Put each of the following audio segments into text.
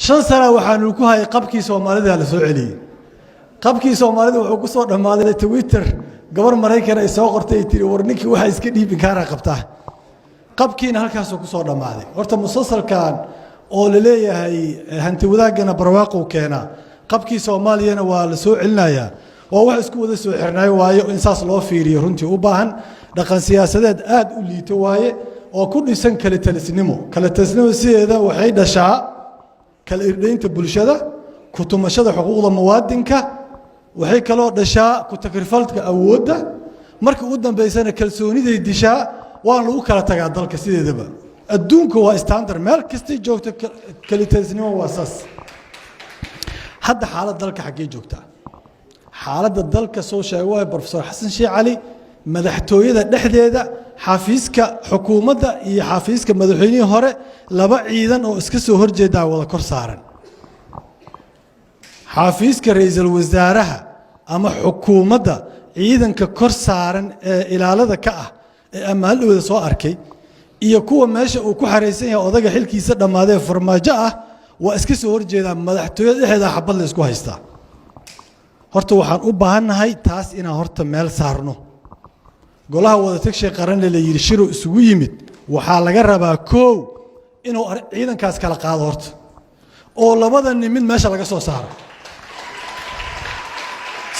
shan sana waxaanu ku hayay qabkii Soomaalida la soo celiyay qabkii Soomaalida wuxuu ku soo dhamaaday Twitter gabar Mareykan ay soo qortay tiri war ninkii waxa iska dhiibin kaara qabtaa qabkiina halkaas ku soo dhamaaday horta musalsalkan oo la leeyahay hanti wadaagana barwaaqo keena qabkii Soomaaliyana waa la soo celinayaa waa wax isku wada soo xirnay waayo in saas loo fiiriyo runtii u baahan dhaqan siyaasadeed aad u liito waaye oo ku dhisan kala talisnimo sideeda waxay dhashaa kala irdeynta bulshada ku tumashada xuquuqda muwaadinka waxay kaloo dhashaa ku takrifalka awoodda marka ugu dambeysana kalsooniday dishaa waan lagu kala tagaa dalka sideedaba adduunku waa standard meel kasta joogto kala talisnimo waa saas hadda xaalad dalka xagee joogta xaaladda dalka soo sheegay professor Xasan Sheikh Cali madaxtooyada dhexdeeda xafiiska xukuumadda iyo xafiiska madaxweynihii hore laba ciidan oo iska soo horjeeda wada kor saaran xafiiska ra'iisul wasaaraha ama xukuumadda ciidanka kor saaran ee ilaalada ka ah ee ammaanadooda soo arkay iyo kuwa meesha uu ku xareysan yahay odaga xilkiisa dhamaaday farmaajo ah waa iska soo horjeeda madaxtooyada dhexdeeda xabad la isku haystaa horta waxaan u baahanahay taas inaan horta meel saarno golaha wada tagshay qaran la yiri shiro isugu yimid waxa laga rabaa koow inuu ciidankaas kala qaado horta oo labada nin meesha laga soo saaro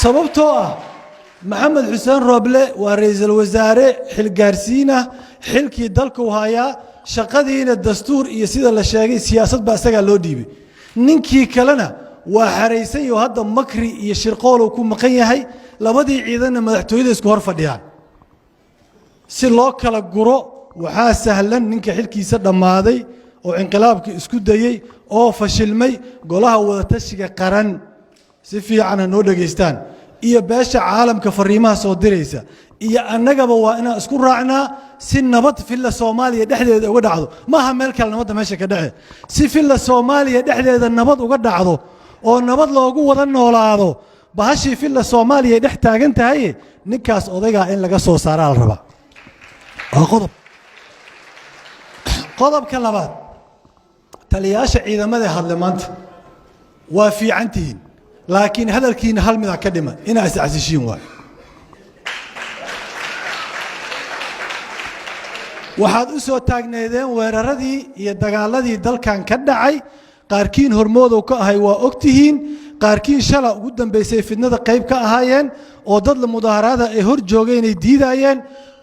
sababtoo ah maxamed xuseen rooble waa ra'iisul wasaare xil gaarsiina xilkii dalka u haya shaqadiina dastuur iyo sida la sheegay siyaasad ba asaga loo dhiibay ninkii kalena waa xareysan iyo hadda makri iyo shirqool ku maqan yahay labadii ciidanna madaxtooyada isku hor fadhiyaan si loo kala guro waxa sahlan ninka xilkiisa dhamaaday oo inqilaabka isku dayay oo fashilmay golaha wada tashiga qaran si fiican noo dhageystaan iyo beesha caalamka fariimaha soo diraysa iyo annagaba waa inaan isku raacnaa si nabad filla Soomaaliya dhexdeeda uga dhacdo ma aha meel kale nabad meesha ka dhace si filla Soomaaliya dhexdeeda nabad uga dhacdo oo nabad loogu wada noolaado bahashi filla Soomaaliya dhex taagan tahay ninkaas odayga in laga soo saaraa la rabaa qodobka labaad taliyaasha ciidamada hadle maanta waa fiicantiin laakiin hadalkiina hal mid ka dhima inaa iscasishiin waay waxaad u soo taagneedeen weeraradii iyo dagaaladii dalkan ka dhacay qaarkiin hormoodow ka ahay waa ogtihiin qaarkiin shala ugu dambeysay fidnada qayb ka ahaayeen oo dad la mudaaharaada ay hor joogeen ay diidayeen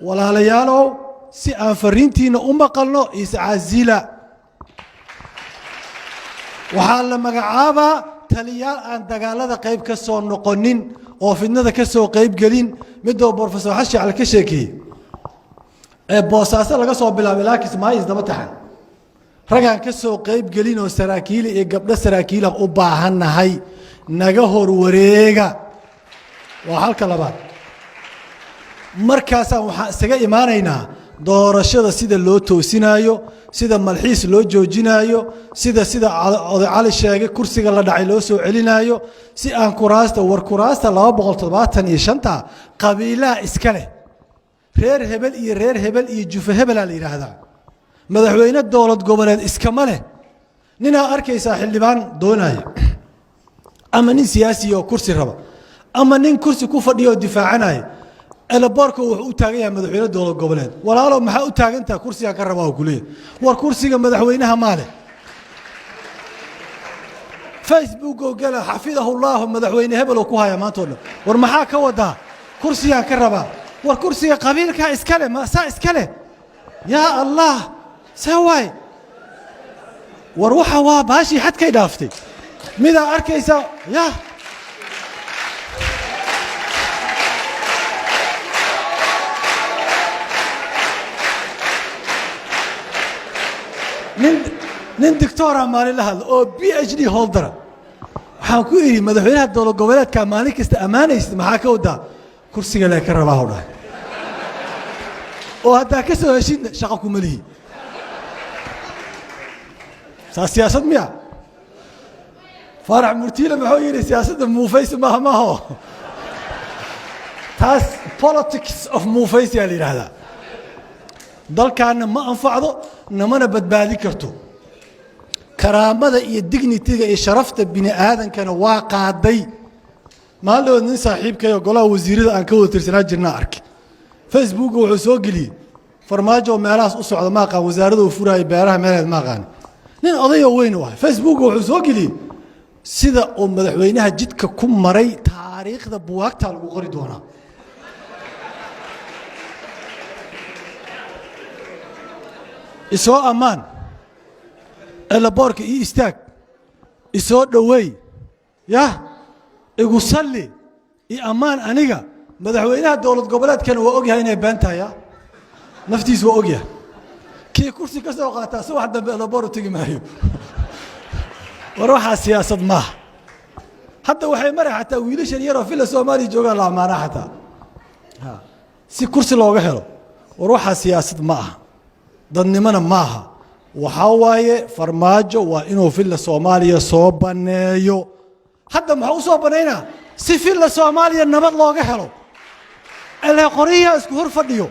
walaalayaalow si aan fariintiina u maqalno iscaasila waxaa la magacaabaa taliyaal aan dagaalada qayb ka soo noqonin oo fidnada ka soo qayb gelin midoo professor Xasan Sheikh Cali ka sheekay ee boosaasa laga soo bilaabay laakiin ma is daba taxan ragaan ka soo qayb gelin oo saraakiil iyo gabdho saraakiil u baahanahay naga hor wareega waa halka labaad markaas waxaan isaga imaanaynaa doorashada sida loo toosinayo sida malxiis loo joojinayo sida oday cali sheegay kursiga la dhacay loo soo celinayo si aan kuraasta 275 qabiilaa iska leh reer hebel iyo jufa hebel la yiraahdaa madaxweyne dowlad goboleed iskama leh nina arkaysa xildhibaan doonaya ama nin siyaasi oo kursi raba ama nin kursi ku fadhiyo difaacanaya elaborka wuxuu u taagan yahay madaxweyne dowlad goboleed walaalo maxaa u taagantaa kursiga ka raba oo kulay war kursiga madaxweynaha maale Facebook oo gala xafidahu Allah madaxweyne hebel oo ku haya maantooda war maxaa ka wada kursiga ka raba war kursiga qabiilka iskale ma saa iskale ya Allah saway war waxa waa baashi xad kay dhaaftay mida arkaysa ya nin doctora maalin la hadlo oo PhD holder waxaan ku iri madaxweynaha dowlad goboleedka maalin kasta amaanaysid maxaa ka wada kursiga la ka rabaa hawdha oo hadda ka soo heshin shaqo ku malihi siyaasad miya farax murtiile maxuu yiri siyaasadda muufays ma ho taas politics of muufays yaa la yiraahdaa dalkaana ma anfacdo namana badbaadi karto karaamada iyo dignitiga iyo sharafta bini aadankana waa qaaday maalin nin saaxiibkay golaha wasiirada aan ka wada tirsanaa jirnaa arkay Facebook wuxuu soo geliyay farmaajo meelahaas u socda ma aqaan wasaaradda uu furaay beeraha meelaha ma aqaan nin oday weyn waa Facebook wuxuu soo geliyay sida uu madaxweynaha jidka ku maray taariikhda buwaagta lagu qori doonaa isoo amaan elaboorka ii istaag isoo dhaweey ya igu salli ii amaan aniga madaxweynaha dawlad goboleedkana waa ogyahay inay been tahay naftiis waa ogyahay kii kursi ka soo qaata si wax dambe elaboor tagi maayo war waxa siyaasad ma hadda waxay maray xataa wiilashan yar oo fila Soomaaliya jooga la amaana xataa si kursi looga helo war waxa siyaasad ma dadnimana maaha waxa waaye farmaajo waa inuu filla Soomaaliya soo baneeyo hadda maxaa u soo baneeyna si filla Soomaaliya nabad looga helo ilaa qoriyaha isku hor fadhiyo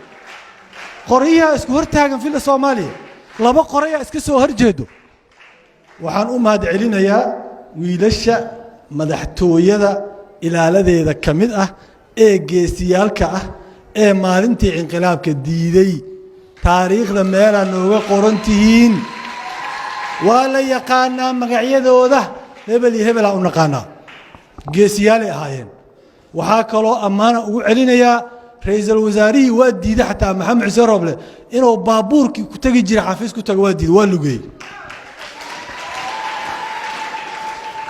qoriyaha isku hor taagan filla Soomaaliya laba qoriya iska soo horjeedo waxaan u mahad celinayaa wiilasha madaxtooyada ilaaladeeda kamid ah ee geesiyaalka ah ee maalintii inqilaabka diiday taariikhda meela nooga qorantihiin waa la yaqaanaa magacyadooda hebel iyo hebel aan u naqaanaa geesiyaal ay ahaayeen waxaa kaloo ammaana ugu celinayaa ra'iisul wasaarihii waa diiday xataa maxamed xuseen roble inuu baabuurkii ku tagi jiray xafiis ku tago waa diiday waa lugay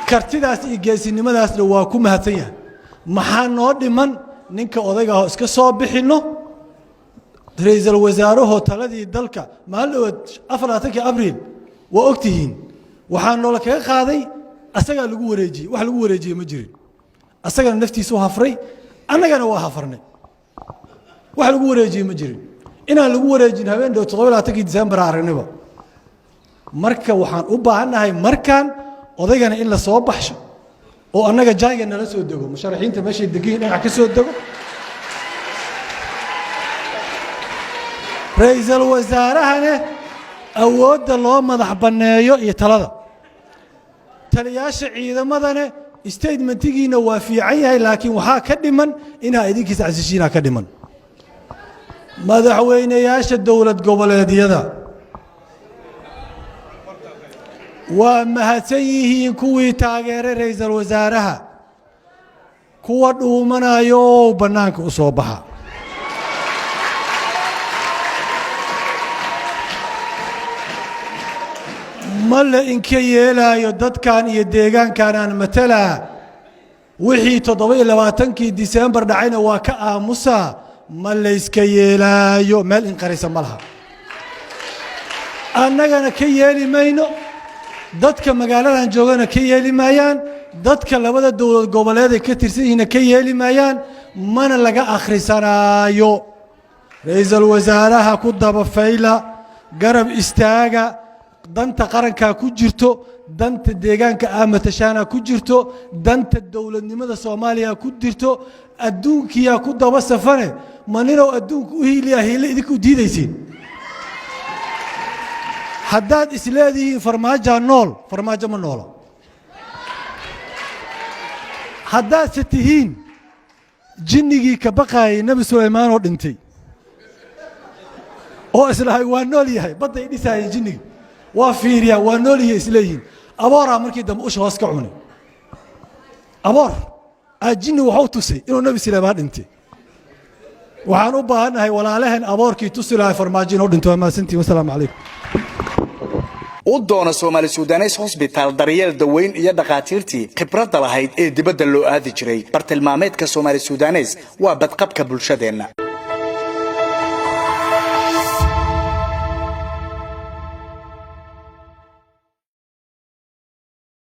kartidaas iyo geesinimadaasna waa ku mahadsan yahay maxaa noo dhiman ninka odayga ah iska soo bixino ra'iisul wasaaraha taladii dalka maalin 14 abriil waa ogtihiin waxaan noola kaga qaaday asaga lagu wareejiyay wax lagu wareejiyay ma jirin asagana naftiisu hafray annagana waa hafarnay wax lagu wareejiyay ma jirin inaan lagu wareejin habeen 27 December aragnaba marka waxaan u baahanahay markaan odaygana in la soo baxsho oo annaga jayga nala soo dago musharaxiinta meesha degan dhinac ka soo dago ra'iisul wasaarahana awoodda loo madax baneeyo iyo talada taliyaasha ciidamadana statementigiina waa fiican yahay laakiin waxaa ka dhiman inaa idinkiisa casishiina ka dhiman madaxweynayaasha dawlad goboleedyada waa mahadsan yihiin kuwii taageeray ra'iisul wasaaraha kuwa dhuumanayo banaanka u soo baxa mala inka yeelaayo dadkan iyo deegaankan aan matala wixii 27 December dhacayna waa ka aamusa ma la iska yeelaayo meel in qarisa malaha annagana ka yeeli mayno dadka magaaladan joogana ka yeeli maayaan dadka labada dawlad goboleed ka tirsan yihiin ka yeeli maayaan mana laga akhrisanaayo ra'iisul wasaaraha ku daba fayla garab istaaga danta qaranka ku jirto danta deegaanka amatashaana ku jirto danta dawladnimada Soomaaliya ku jirto adduunkiya ku daba safane manino adduunku u hiiliya idinku diidaysiin haddaad isleedihiin farmaajo nool farmaajo ma noola haddaad tihiin jinnigii ka baqaayay nabi Suleymaan oo dhintay oo islaahay waa nool yahay baday dhisay jinnigi waa fiiriya waa nool yahay isleeyihiin aboora markii dambe usha hoos ka cunay aboor jinni wuxuu tusay inuu nabi Suleymaan dhintay waxaan u baahanahay walaalahan aboorkii tusilahay farmaajo inuu dhinto maasantii wassalaamu calaykum u doona Soomaali Suudaneys Hospital daryeel daweyn iyo dhaqaatiirtii khibrad lahayd ee dibadda loo aadi jiray bartilmaameedka Soomaali Suudaneys waa badqabka bulshadeena